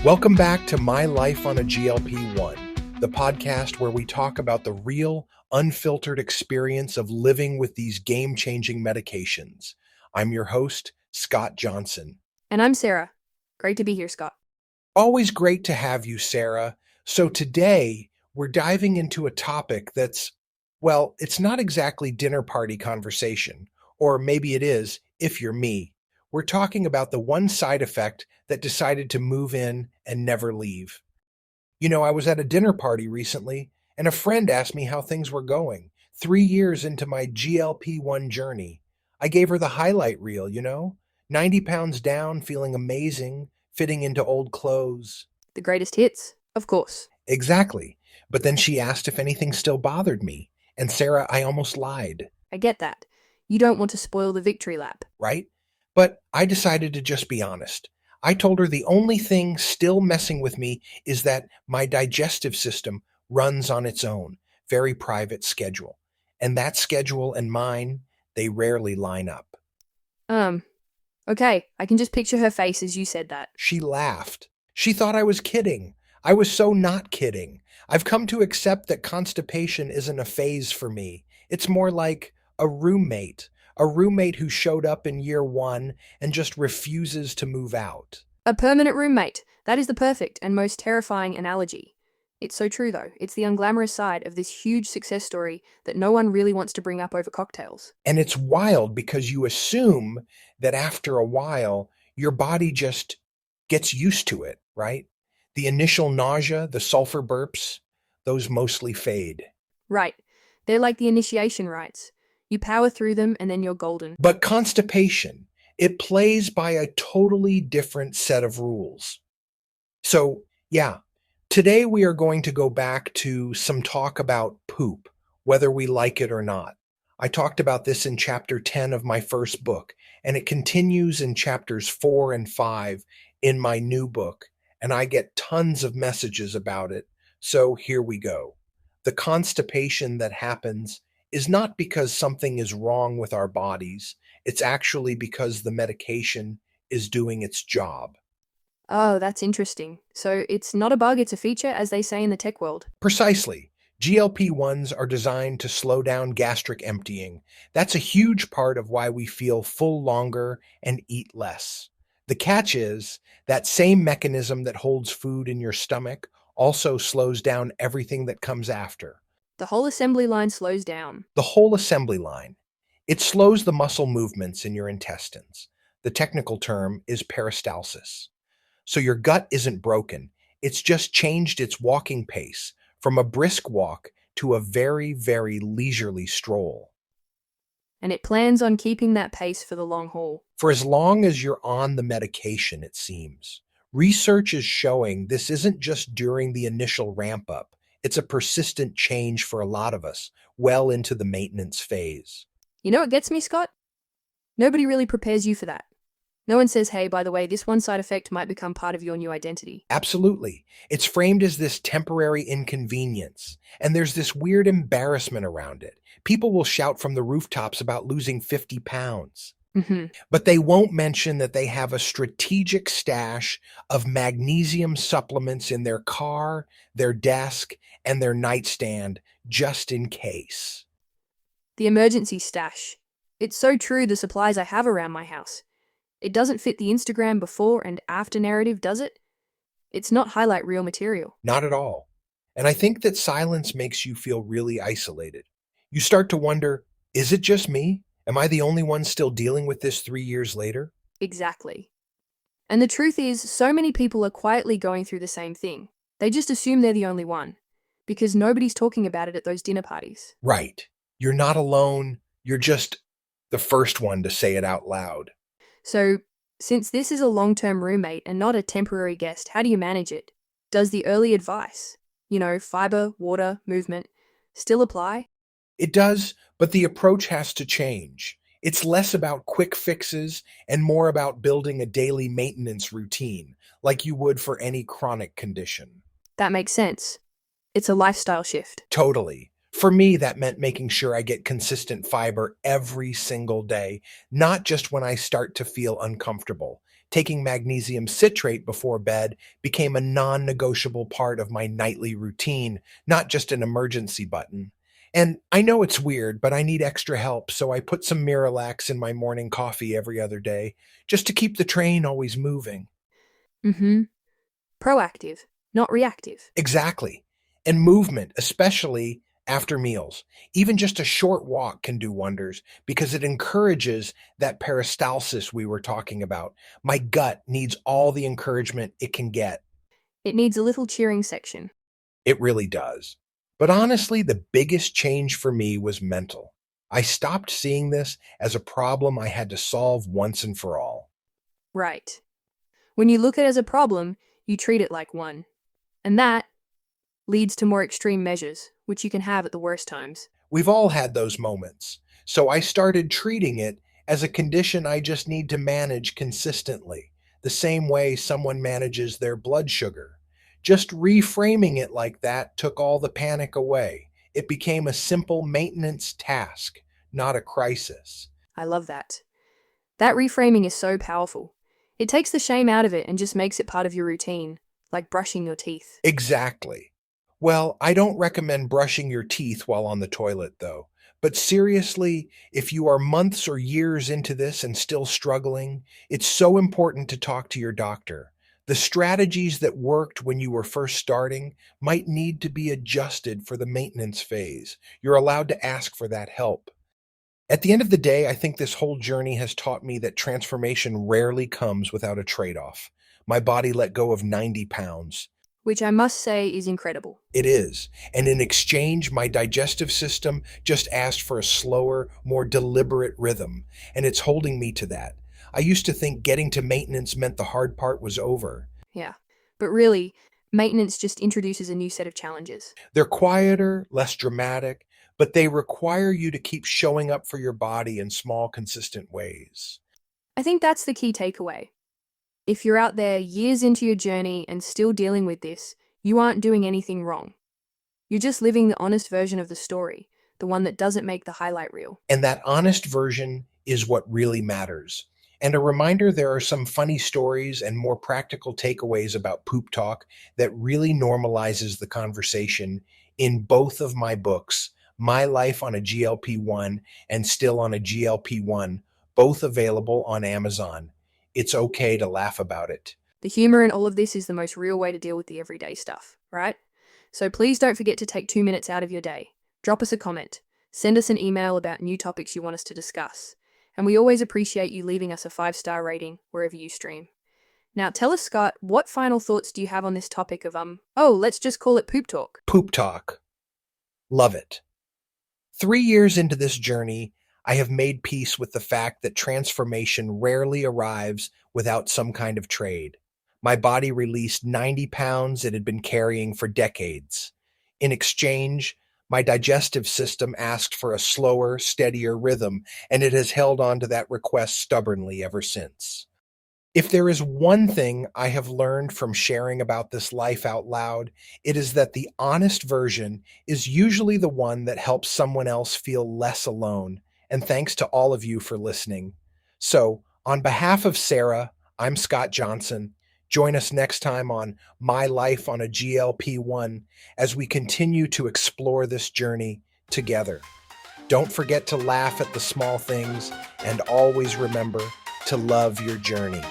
Welcome back to My Life on a GLP-1, the podcast where we talk about the real, unfiltered experience of living with these game-changing medications. I'm your host, Scott Johnson. And I'm Sarah. Great to be here, Scott. Always great to have you, Sarah. So today, we're diving into a topic that's, well, it's not exactly dinner party conversation, or maybe it is, if you're me. We're talking about the one side effect that decided to move in and never leave. I was at a dinner party recently, and a friend asked me how things were going. 3 years into my GLP-1 journey. I gave her the highlight reel, 90 pounds down, feeling amazing, fitting into old clothes. The greatest hits, of course. Exactly. But then she asked if anything still bothered me. And Sarah, I almost lied. I get that. You don't want to spoil the victory lap. Right? But I decided to just be honest. I told her the only thing still messing with me is that my digestive system runs on its own, very private schedule. And that schedule and mine, they rarely line up. Okay, I can just picture her face as you said that. She laughed. She thought I was kidding. I was so not kidding. I've come to accept that constipation isn't a phase for me. It's more like a roommate who showed up in year 1 and just refuses to move out. A permanent roommate. That is the perfect and most terrifying analogy. It's so true, though. It's the unglamorous side of this huge success story that no one really wants to bring up over cocktails. And it's wild because you assume that after a while, your body just gets used to it, right? The initial nausea, the sulfur burps, those mostly fade. Right. They're like the initiation rites. You power through them and then you're golden. But constipation, it plays by a totally different set of rules. So, yeah, today we are going to go back to some talk about poop, whether we like it or not. I talked about this in chapter 10 of my first book, and it continues in chapters 4 and 5 in my new book, and I get tons of messages about it. So here we go. The constipation that happens is not because something is wrong with our bodies. It's actually because the medication is doing its job. Oh, that's interesting. So it's not a bug, it's a feature, as they say in the tech world. Precisely. GLP-1s are designed to slow down gastric emptying. That's a huge part of why we feel full longer and eat less. The catch is that same mechanism that holds food in your stomach also slows down everything that comes after. The whole assembly line slows down. The whole assembly line. It slows the muscle movements in your intestines. The technical term is peristalsis. So your gut isn't broken. It's just changed its walking pace from a brisk walk to a very, very leisurely stroll. And it plans on keeping that pace for the long haul. For as long as you're on the medication, it seems. Research is showing this isn't just during the initial ramp up. It's a persistent change for a lot of us, well into the maintenance phase. You know what gets me, Scott? Nobody really prepares you for that. No one says, hey, by the way, this one side effect might become part of your new identity. Absolutely. It's framed as this temporary inconvenience, and there's this weird embarrassment around it. People will shout from the rooftops about losing 50 pounds. But they won't mention that they have a strategic stash of magnesium supplements in their car, their desk, and their nightstand, just in case. The emergency stash. It's so true, the supplies I have around my house. It doesn't fit the Instagram before and after narrative, does it? It's not highlight reel material. Not at all. And I think that silence makes you feel really isolated. You start to wonder, is it just me? Am I the only one still dealing with this 3 years later? Exactly. And the truth is, so many people are quietly going through the same thing. They just assume they're the only one, because nobody's talking about it at those dinner parties. Right. You're not alone. You're just the first one to say it out loud. So, since this is a long-term roommate and not a temporary guest, how do you manage it? Does the early advice, fiber, water, movement, still apply? It does, but the approach has to change. It's less about quick fixes and more about building a daily maintenance routine, like you would for any chronic condition. That makes sense. It's a lifestyle shift. Totally. For me, that meant making sure I get consistent fiber every single day, not just when I start to feel uncomfortable. Taking magnesium citrate before bed became a non negotiable part of my nightly routine, not just an emergency button. And I know it's weird, but I need extra help, so I put some Miralax in my morning coffee every other day, just to keep the train always moving. Mm-hmm. Proactive, not reactive. Exactly. And movement, especially after meals. Even just a short walk can do wonders because it encourages that peristalsis we were talking about. My gut needs all the encouragement it can get. It needs a little cheering section. It really does. But honestly, the biggest change for me was mental. I stopped seeing this as a problem I had to solve once and for all. Right. When you look at it as a problem, you treat it like one. And that leads to more extreme measures, which you can have at the worst times. We've all had those moments. So I started treating it as a condition I just need to manage consistently, the same way someone manages their blood sugar. Just reframing it like that took all the panic away. It became a simple maintenance task, not a crisis. I love that. That reframing is so powerful. It takes the shame out of it and just makes it part of your routine, like brushing your teeth. Exactly. Well, I don't recommend brushing your teeth while on the toilet, though. But seriously, if you are months or years into this and still struggling, it's so important to talk to your doctor. The strategies that worked when you were first starting might need to be adjusted for the maintenance phase. You're allowed to ask for that help. At the end of the day, I think this whole journey has taught me that transformation rarely comes without a trade off. My body let go of 90 pounds. Which I must say is incredible. It is. And in exchange, my digestive system just asked for a slower, more deliberate rhythm, and it's holding me to that. I used to think getting to maintenance meant the hard part was over. Yeah. But really, maintenance just introduces a new set of challenges. They're quieter, less dramatic, but they require you to keep showing up for your body in small, consistent ways. I think that's the key takeaway. If you're out there years into your journey and still dealing with this, you aren't doing anything wrong. You're just living the honest version of the story, the one that doesn't make the highlight reel. And that honest version is what really matters. And a reminder there are some funny stories and more practical takeaways about poop talk that really normalizes the conversation in both of my books, My Life on a GLP-1 and Still on a GLP-1, both available on Amazon. It's okay to laugh about it. The humor in all of this is the most real way to deal with the everyday stuff, right? So please don't forget to take 2 minutes out of your day. Drop us a comment. Send us an email about new topics you want us to discuss. And we always appreciate you leaving us a 5-star rating wherever you stream. Now tell us, Scott, what final thoughts do you have on this topic of, let's just call it poop talk? Poop talk. Love it. 3 years into this journey, I have made peace with the fact that transformation rarely arrives without some kind of trade. My body released 90 pounds it had been carrying for decades. In exchange, my digestive system asked for a slower, steadier rhythm, and it has held on to that request stubbornly ever since. If there is one thing I have learned from sharing about this life out loud, it is that the honest version is usually the one that helps someone else feel less alone. And thanks to all of you for listening. So, on behalf of Sarah, I'm Scott Johnson. Join us next time on My Life on a GLP-1 as we continue to explore this journey together. Don't forget to laugh at the small things and always remember to love your journey.